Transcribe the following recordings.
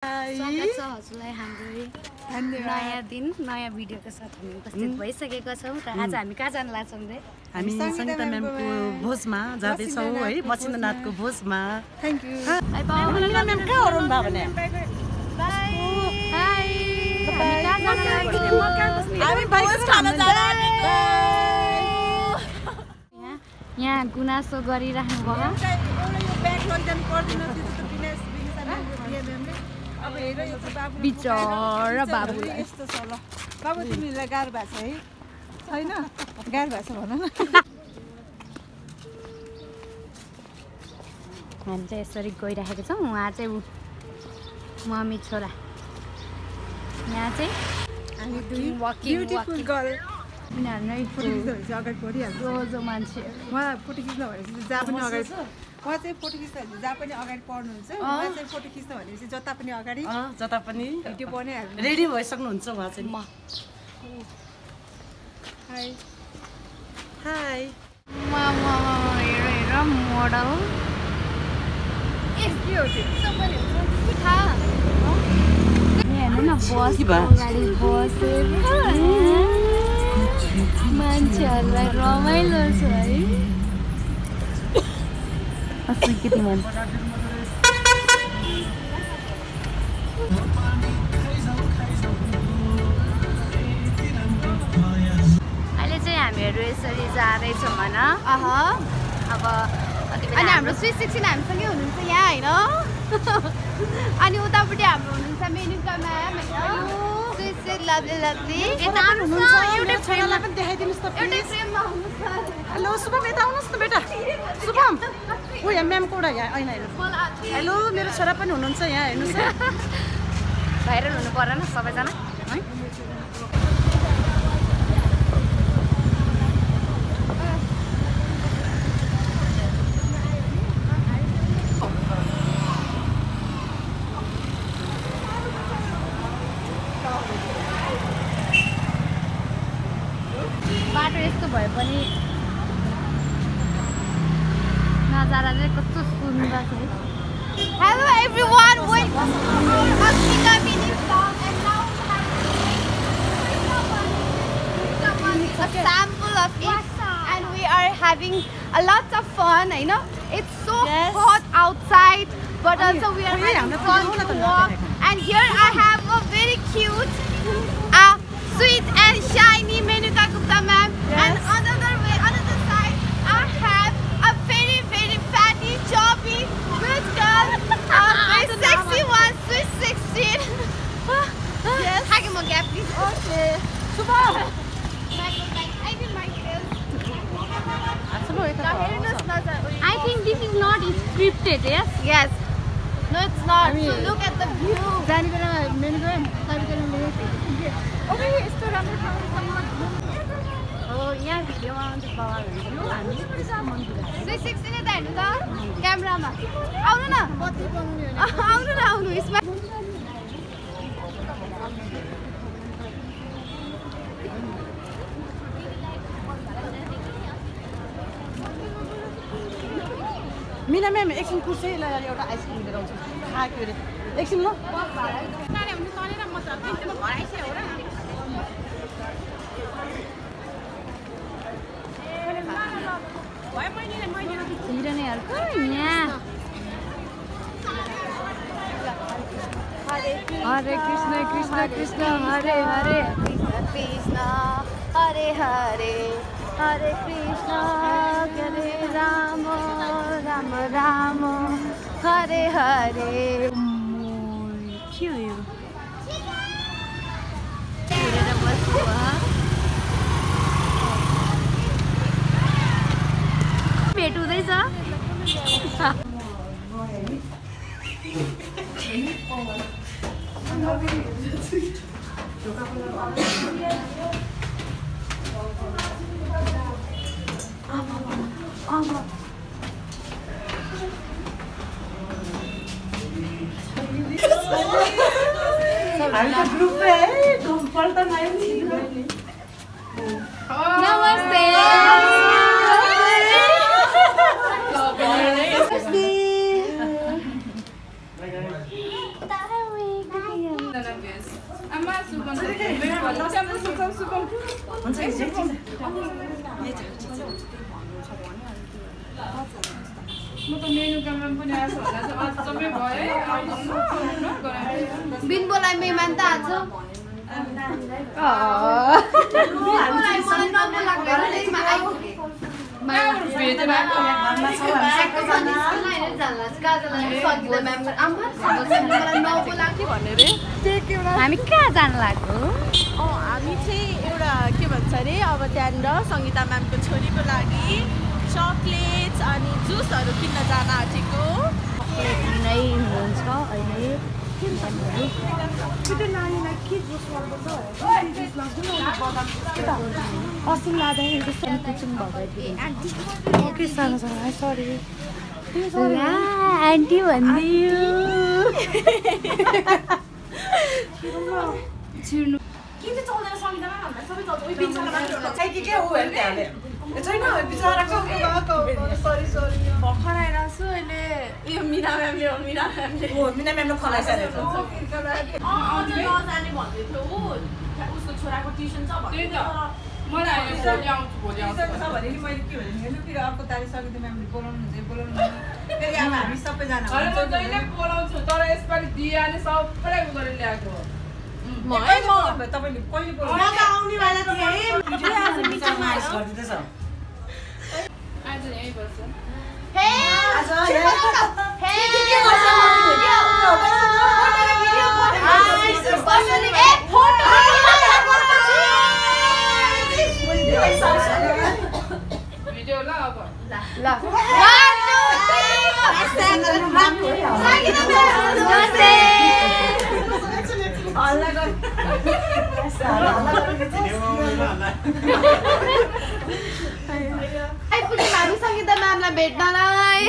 स्वागत छ हजुरलाई हाम्रो नयाँ दिन नयाँ भिडियोको साथ हामी उपस्थित भइसकेका छौँ र आज हामी कहाँ जान लाग्छौँ रे हामी संगीता म्यामको भोजमा जाँदैछौँ है मसिन्द्रनाथको भोजमा thank you bye bye ma'am कहाँ हुनु भयो भने बाइ हाय हामी कहाँ जान लाग्छौँ हामी भोज खान जाने यहाँ गुनासो गरिराख्नु भयो एउटा यो ब्याग लगिजानु पर्दैन त्यो बिना म्यामले अब हेर यो बाबु बिचरा बाबुलाई यस्तो छ ल बाबु तिमीलाई गाह्रो भएको छ है छैन गाह्रो भएको छ भन न हामी चाहिँ यसरी गइराखेको छौँ उहाँ चाहिँ मम्मी छोरा यहाँ चाहिँ हामी दुई वकिङ ब्युटिफुल गर्ल यिनीहरू नै फोटो खिच्दा भनेपछि अगाडि बढिहाल्छ रोजो मान्छे उहाँ फोटो खिच्न भनेपछि जहाँ पनि अगाडि उहाँ चाहिँ फोटो खिच्दा भने जहाँ पनि अगाडि पर्नुहुन्छ उहाँ चाहिँ फोटो खिच्न भनेपछि जता पनि अगाडि जता पनि भिडियो बनाइहाल्नु रेडी भइसक्नुहुन्छ उहाँ चाहिँ हाई हाई हेर मोडल के हो त्यो हेर्नु न बस अगाडि बसेर मान्छेहरूलाई रमाइलो छ है स्वीकृति म्याम अहिले चाहिँ हामीहरू यसरी जाँदैछौँ होइन अब अनि हाम्रो स्विट 16 हामीसँगै हुनुहुन्छ यहाँ होइन अनि उतापट्टि हाम्रो हुनुहुन्छ मेनुका म्याम होइन स्विट स्विट लभली लभली यता हुनुहुन्छ एउटै छोरालाई पनि देखाइदिनुस् त एउटै फ्रेममा हुनुहुन्छ हेलो शुभम यता आउनुहोस् न बेटा शुभम ऊ यहाँ म्यामको एउटा यहाँ ऐना हेर्नुहोस् हेलो मेरो छोरा पनि हुनुहुन्छ यहाँ हेर्नुहोस् है भाइरल हुनु परेन सबैजना है बाटो यस्तो भए पनि नजारा चाहिँ कस्तो सुन्दर छ hi hello everyone welcome to Asmika mini vlog and now a sample of it and we are having a lot of fun I know it's so hot outside but also we are having fun to walk and here I have a very cute sweet and shiny Menuka Gupta ma'am and another side I have a very fatty chubby good girl very sexy one sweet 16 yes hug him again please okay super I think my I think this is not scripted yes no it's not so look at the view यहाँ भिडियोमा आउँछ बाबाहरू हामी 360 नै त हेर्नु त क्यामेरामा आउनु न आउनु यसमा मिना म्याम एकछिन कुर्सैलाई एउटा आइसक्रिम लिएर आउँछु खाएको अरे एकछिन ल हरे कृष्ण कृष्ण कृष्ण हरे हरे कृष्ण हरे हरे हरे कृष्ण हरे राम राम राम हरे हरे के हो यो हेरेर बस्नु भेट हुँदैछ नमस्ते बिनबोलाई मेहमान त आज हामी कहाँ जानु लाग्यो? हामी चाहिँ एउटा के भन्छ अरे अब त्यहाँनिर सङ्गीता म्यामको छोरीको लागि चक्लेट्स अनि जुसहरू किन्न जान आँटेको। नै हुनुहुन्छ अहिले अस्ति लाँदा सरी आन्टी भनिदियो भर्खर आइरहेको छु अहिले यो मिना म्यामले खलाइसकेको नजाने भन्दै थियो उसको छोराको ट्युसन छ भने मैले के भने अर्को तारिक सकिँदा म्यामले बोलाउनु फेरि अब हामी सबैजना बोलाउँछु तर यसपालि दियाले सबैलाई उ गरेर ल्याएको तपाईँले कहिले आउनेवाला थिएँ आज मिटिङमा आज यही बस्छ भिडियो ल अब हामी सङ्गीता म्यामलाई भेट्नलाई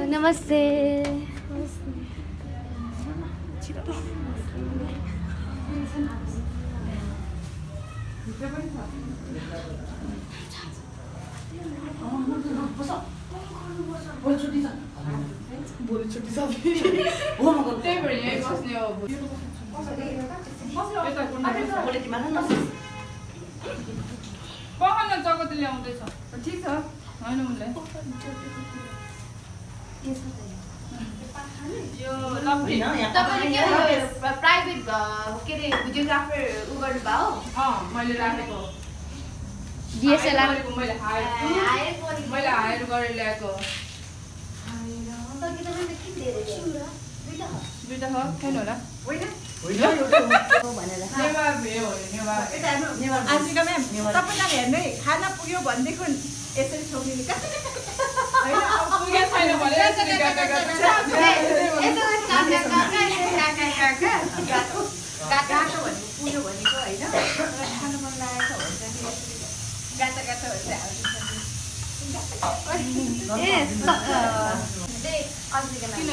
नमस्ते त्यही भएर यही बस्ने हो पकाउन जगत ल्याउँदैछ ठिक छ होइन उसले प्राइभेट के अरे भिडियोग्राफर उ गर्नुभयो मैले राखेको डिएसएलआर मैले हायर गरेर ल्याएको दुईटा छ छैन होला आजका म्याम तपाईँलाई हेर्नै खाना पुग्यो भनेदेखि यसरी छोड्ने पुगेको छैन भने पुग्यो भनेको होइन खानु मन लागेको हुन्छ गाटा गाटा किन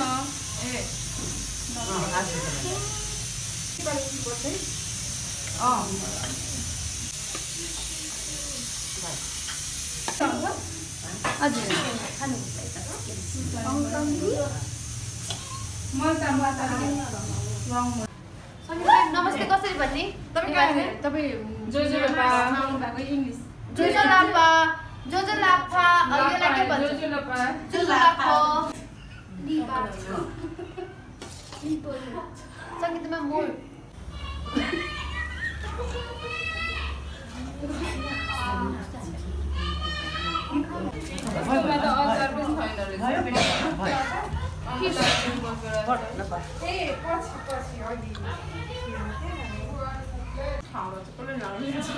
नमस्ते कसरी भन्ने तपाईँ जोजोलापा इङ्ग्लिस जोजोलापा जोजोलापा यसलाई के भन्छ जोजोलापा जोजोलापा सङ्गीतमा मोर त्यसमा त अचार पनि छैन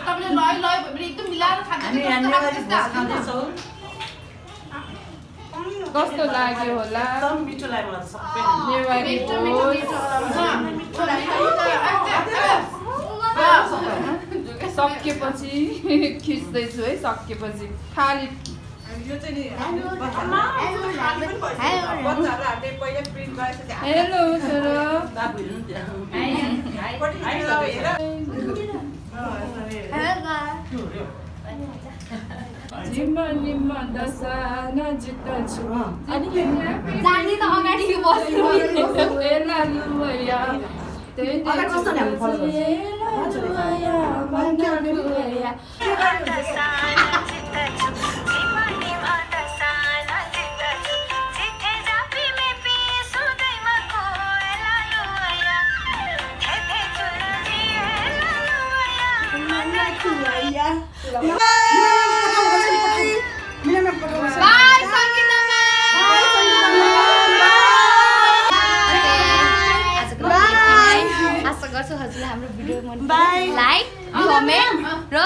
तपाईँले लय लय भयो भने एकदम मिलाएर खाँदैछौँ कस्तो लाग्यो होला मिठो लाग्यो मलाई त सबै नेवारी भोज सकेपछि खिच्दैछु है सकेपछि खाली यो चाहिँ नि बच्चाहरूलाई हामीले पहिला प्रिन्ट गरेपछि हेलो छोरो जिम्मा निम्मा दशा नजिक छु जानी त अगाडि बस्नु एला लुया अगाडि कस्तो ल्याउनु फलो गर्छ आशा गर्छु हजुरलाई हाम्रो भिडियो मन पर्छ लाइक कमेन्ट र